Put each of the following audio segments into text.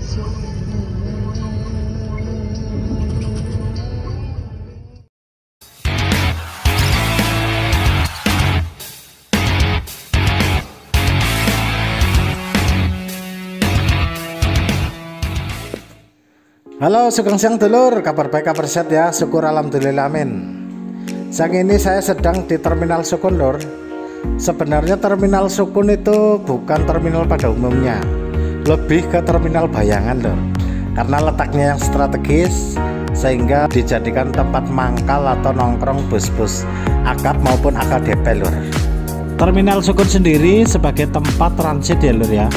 Halo sugeng siang dulur, kabar baik kabar sehat ya, syukur alhamdulillah amin. Siang ini saya sedang di terminal Sukun lur. Sebenarnya terminal Sukun itu bukan terminal pada umumnya, lebih ke terminal bayangan lur. Karena letaknya yang strategis sehingga dijadikan tempat mangkal atau nongkrong bus-bus akap maupun AKDP lur. Terminal Sukun sendiri sebagai tempat transit ya lur ya.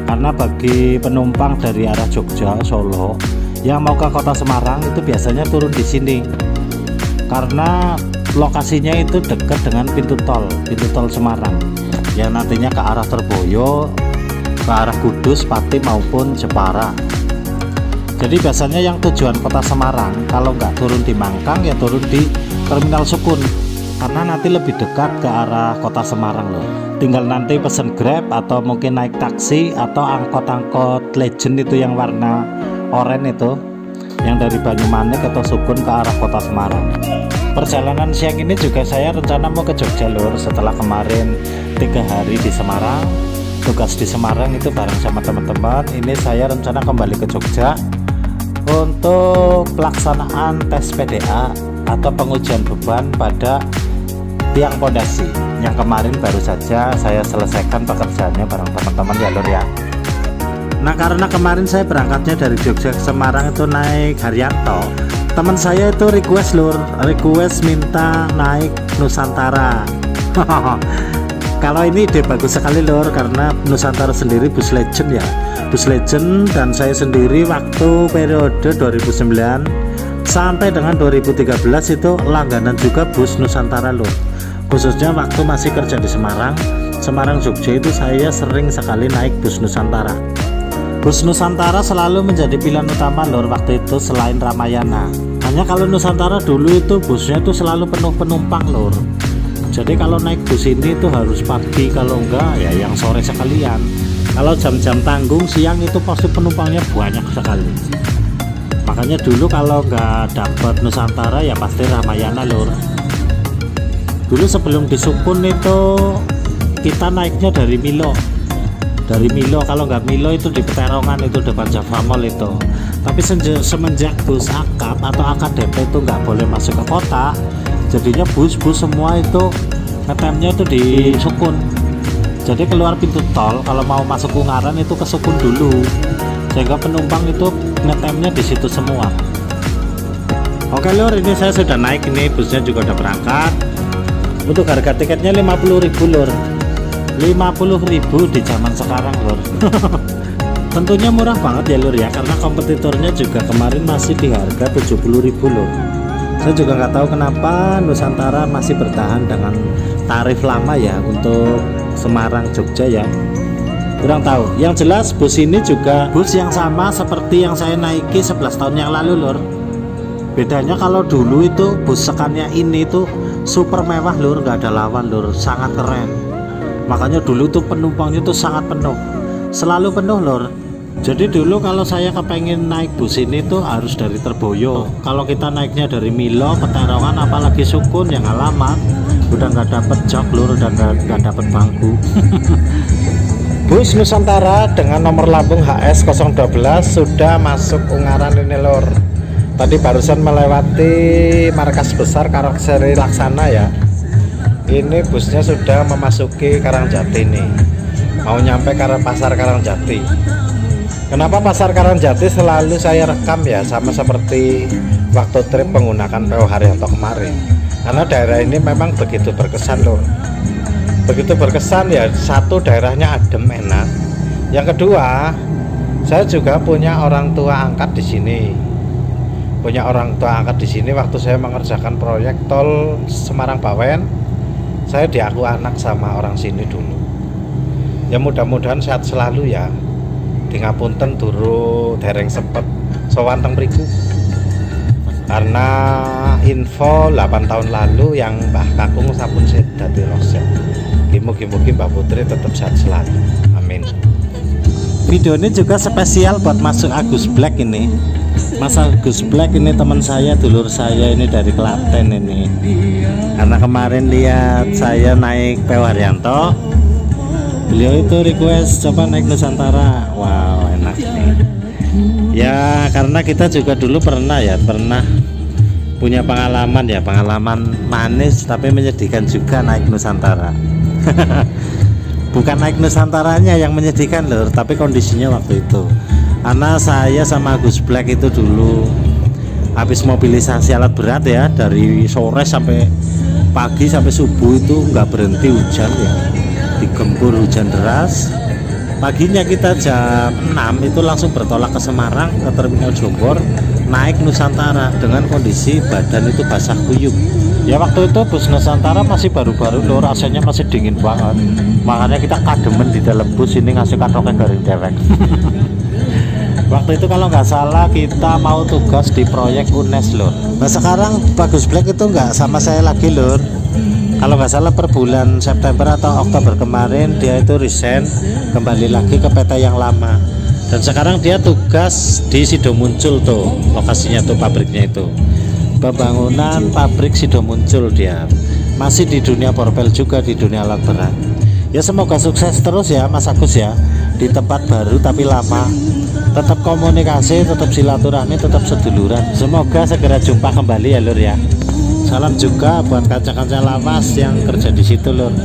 Karena bagi penumpang dari arah Jogja, Solo yang mau ke kota Semarang itu biasanya turun di sini karena lokasinya itu dekat dengan pintu tol Semarang yang nantinya ke arah Terboyo, ke arah Kudus, Pati maupun Jepara. Jadi biasanya yang tujuan kota Semarang kalau nggak turun di Mangkang ya turun di terminal Sukun karena nanti lebih dekat ke arah kota Semarang loh. Tinggal nanti pesen Grab atau mungkin naik taksi atau angkot-angkot Legend itu yang warna oranye itu yang dari Banyumanik atau Sukun ke arah kota Semarang. Perjalanan siang ini juga saya rencana mau ke Jogja lur. Setelah kemarin 3 hari di Semarang, tugas di Semarang itu bareng sama teman-teman, ini saya rencana kembali ke Jogja untuk pelaksanaan tes PDA atau pengujian beban pada tiang pondasi yang kemarin baru saja saya selesaikan pekerjaannya bareng teman-teman ya lur ya. Nah karena kemarin saya berangkatnya dari Jogja ke Semarang itu naik Haryanto, teman saya itu request lur, request minta naik Nusantara. Kalau ini ide bagus sekali lur, karena Nusantara sendiri bus Legend ya, bus Legend, dan saya sendiri waktu periode 2009 sampai dengan 2013 itu langganan juga bus Nusantara lur. Khususnya waktu masih kerja di Semarang Jogja itu saya sering sekali naik bus Nusantara. Bus Nusantara selalu menjadi pilihan utama lur waktu itu selain Ramayana. Hanya kalau Nusantara dulu itu busnya itu selalu penuh penumpang lur. Jadi kalau naik bus ini itu harus pagi, kalau enggak ya yang sore sekalian. Kalau jam-jam tanggung siang itu pasti penumpangnya banyak sekali. Makanya dulu kalau nggak dapat Nusantara ya pasti Ramayana lur. Dulu sebelum di Sukun itu kita naiknya dari Milo. Dari Milo, kalau nggak Milo itu di Peterongan itu depan Java Mall itu. Tapi semenjak bus akap atau AKDP itu nggak boleh masuk ke kota, jadinya bus-bus semua itu ngetemnya itu di Sukun. Jadi keluar pintu tol kalau mau masuk Ungaran itu ke Sukun dulu, sehingga penumpang itu ngetemnya di situ semua. Oke lur, ini saya sudah naik, ini busnya juga udah berangkat. Untuk harga tiketnya 50.000 lur, 50.000 di zaman sekarang lur. Tentunya murah banget ya lur ya, karena kompetitornya juga kemarin masih di harga 70.000 lur. Saya juga nggak tahu kenapa Nusantara masih bertahan dengan tarif lama ya untuk Semarang Jogja ya, kurang tahu. Yang jelas bus ini juga bus yang sama seperti yang saya naiki 11 tahun yang lalu lur. Bedanya kalau dulu itu bus sekannya ini tuh super mewah lur, nggak ada lawan lur, sangat keren. Makanya dulu tuh penumpangnya tuh sangat penuh, selalu penuh lur. Jadi dulu kalau saya kepengen naik bus ini tuh harus dari Terboyo. Kalau kita naiknya dari Milo, Peterongan, apalagi Sukun yang alamat udah nggak dapet jok lur, udah nggak dapet bangku. Bus Nusantara dengan nomor lambung HS 012 sudah masuk Ungaran ini lur. Tadi barusan melewati markas besar Karawaksari Laksana ya. Ini busnya sudah memasuki Karangjati nih, mau nyampe pasar Karangjati. Kenapa pasar Karangjati selalu saya rekam ya, sama seperti waktu trip menggunakan PO Haryanto kemarin, karena daerah ini memang begitu berkesan loh. Begitu berkesan ya, satu daerahnya adem enak, yang kedua saya juga punya orang tua angkat di sini. Waktu saya mengerjakan proyek tol Semarang Bawen, saya diaku anak sama orang sini dulu. Ya mudah-mudahan sehat selalu ya. Di ngapunten duru dereng sepet sowan teng mriku. Karena info 8 tahun lalu yang Mbah Kakung sampun dadi roset. Mugi-mugi Mbak Putri tetap sehat selalu. Amin. Video ini juga spesial buat Mas Agus Black ini. Mas Agus Black ini teman saya, dulur saya ini dari Klaten ini. Karena kemarin lihat saya naik PW Haryanto, beliau itu request coba naik Nusantara. Wow, enak nih. Ya karena kita juga dulu pernah punya pengalaman ya, pengalaman manis tapi menyedihkan juga naik Nusantara. Bukan naik Nusantaranya yang menyedihkan lur, tapi kondisinya waktu itu. Karena saya sama Agus Black itu dulu habis mobilisasi alat berat ya, dari sore sampai pagi sampai subuh itu nggak berhenti hujan ya, digempur hujan deras. Paginya kita jam 6 itu langsung bertolak ke Semarang, ke Terminal Jombor, naik Nusantara dengan kondisi badan itu basah kuyup. Ya waktu itu bus Nusantara masih baru-baru loh, rasanya masih dingin banget. Makanya kita kademen di dalam bus ini ngasih katoknya garing dewek. Waktu itu kalau nggak salah kita mau tugas di proyek UNES lur. Nah sekarang Bagus Black itu nggak sama saya lagi lur. Kalau nggak salah per bulan September atau Oktober kemarin dia itu resign, kembali lagi ke PT yang lama. Dan sekarang dia tugas di Sidomuncul tuh, lokasinya tuh pabriknya itu. Pembangunan pabrik Sidomuncul dia. Masih di dunia porpel juga, di dunia alat berat. Ya semoga sukses terus ya Mas Agus ya, di tempat baru tapi lama. Tetap komunikasi, tetap silaturahmi, tetap seduluran. Semoga segera jumpa kembali ya lur ya. Salam juga buat kaca-kaca lawas yang kerja di situ lur.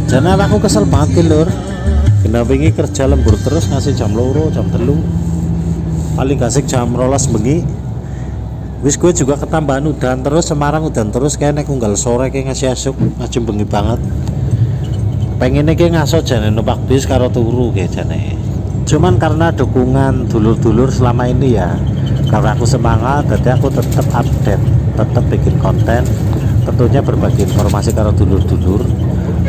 Jangan aku kesel banget lur. Kenapa ini kerja lembur terus, ngasih jam loro, jam telu. Paling gasik jam 12 bengi. Wis gue juga ketambahan udan terus, Semarang udan terus kayak naik unggal sore kayak ngasih asuk, ngasih bengi banget. Pengennya kayak ngaso jane numpak bis karo turu kayak jane. Cuman karena dukungan dulur-dulur selama ini ya, karena aku semangat, jadi aku tetap update, tetap bikin konten, tentunya berbagi informasi karo dulur-dulur.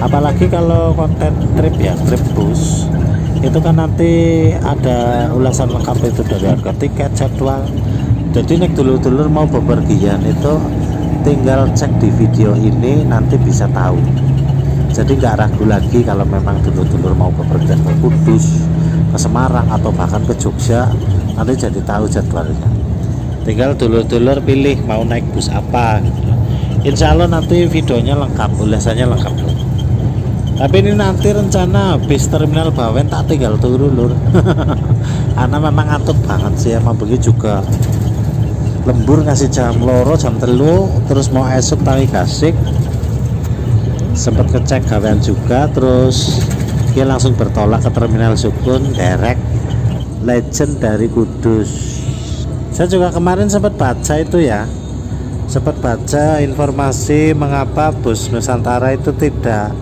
Apalagi kalau konten trip ya, trip bus itu kan nanti ada ulasan lengkap itu dari harga tiket, jadwal. Jadi nek dulur-dulur mau bepergian itu tinggal cek di video ini, nanti bisa tahu. Jadi nggak ragu lagi kalau memang dulur-dulur mau bepergian ke Kudus, ke Semarang atau bahkan ke Jogja, nanti jadi tahu jadwalnya. Tinggal dulur-dulur pilih mau naik bus apa gitu. Insya Allah nanti videonya lengkap, ulasannya lengkap lur. Tapi ini nanti rencana bis Terminal Bawen tak tinggal turu lur. Karena memang ngantuk banget sih emang begitu juga. Lembur ngasih jam loro, jam telu, terus mau esok tangi gasik. Sempat ngecek gawean juga, terus dia langsung bertolak ke Terminal Sukun direct Legend dari Kudus. Saya juga kemarin sempat baca itu ya, sempat baca informasi mengapa bus Nusantara itu tidak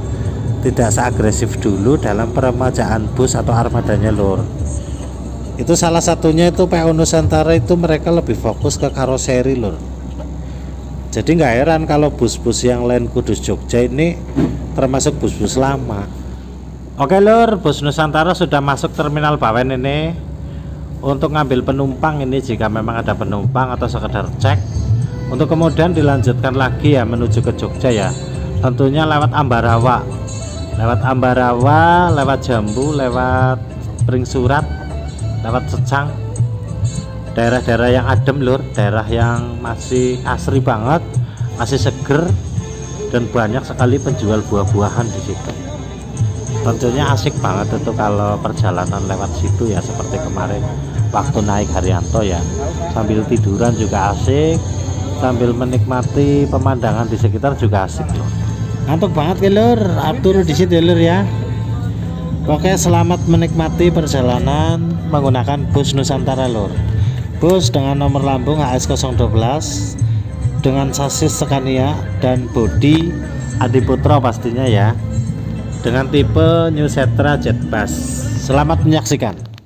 seagresif dulu dalam peremajaan bus atau armadanya lur. Itu salah satunya itu PO Nusantara itu mereka lebih fokus ke karoseri lur. Jadi nggak heran kalau bus-bus yang lain Kudus Jogja ini termasuk bus-bus lama. Oke lur, bus Nusantara sudah masuk Terminal Bawen ini untuk ngambil penumpang ini jika memang ada penumpang atau sekedar cek, untuk kemudian dilanjutkan lagi ya menuju ke Jogja ya. Tentunya lewat Ambarawa, lewat Jambu, lewat Pringsurat, lewat Secang, daerah-daerah yang adem lur, daerah yang masih asri banget, masih seger, dan banyak sekali penjual buah-buahan di situ. Tentunya asik banget itu kalau perjalanan lewat situ ya, seperti kemarin waktu naik Haryanto ya, sambil tiduran juga asik, sambil menikmati pemandangan di sekitar juga asik lur. Ngantuk banget ya lur, atur di situ lur ya. Oke, selamat menikmati perjalanan menggunakan bus Nusantara lur. Bus dengan nomor lambung HS012 dengan sasis Scania dan bodi Adiputro pastinya ya, dengan tipe New Setra Jetbus. Selamat menyaksikan.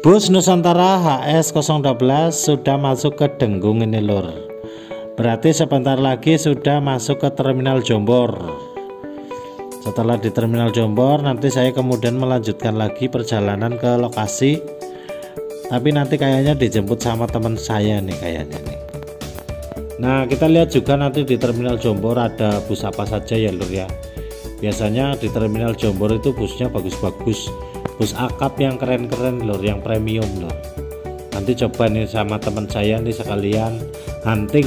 Bus Nusantara HS 012 sudah masuk ke Denggung ini lur. Berarti sebentar lagi sudah masuk ke Terminal Jombor. Setelah di Terminal Jombor nanti saya kemudian melanjutkan lagi perjalanan ke lokasi. Tapi nanti kayaknya dijemput sama teman saya nih kayaknya nih. Nah kita lihat juga nanti di Terminal Jombor ada bus apa saja ya lur ya. Biasanya di Terminal Jombor itu busnya bagus-bagus, bus akap yang keren-keren lur, yang premium lur. Nanti coba nih sama teman saya nih sekalian hunting.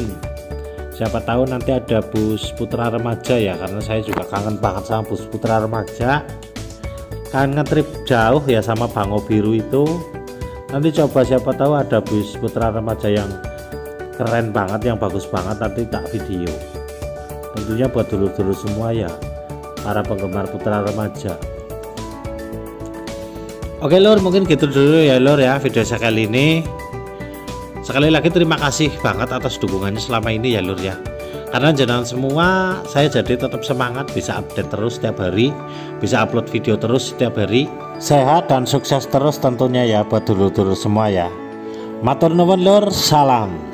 Siapa tahu nanti ada bus putra remaja ya, karena saya juga kangen banget sama bus putra remaja. Kan ngetrip jauh ya sama Bango Biru itu. Nanti coba siapa tahu ada bus putra remaja yang keren banget, yang bagus banget, nanti tak video. Tentunya buat dulur-dulur semua ya, para penggemar putra remaja. Oke lur, mungkin gitu dulu ya lur ya video saya kali ini. Sekali lagi terima kasih banget atas dukungannya selama ini ya lur ya. Karena jangan semua saya jadi tetap semangat, bisa update terus setiap hari, bisa upload video terus setiap hari. Sehat dan sukses terus tentunya ya buat dulur-dulur semua ya. Matur nuwun lur, salam.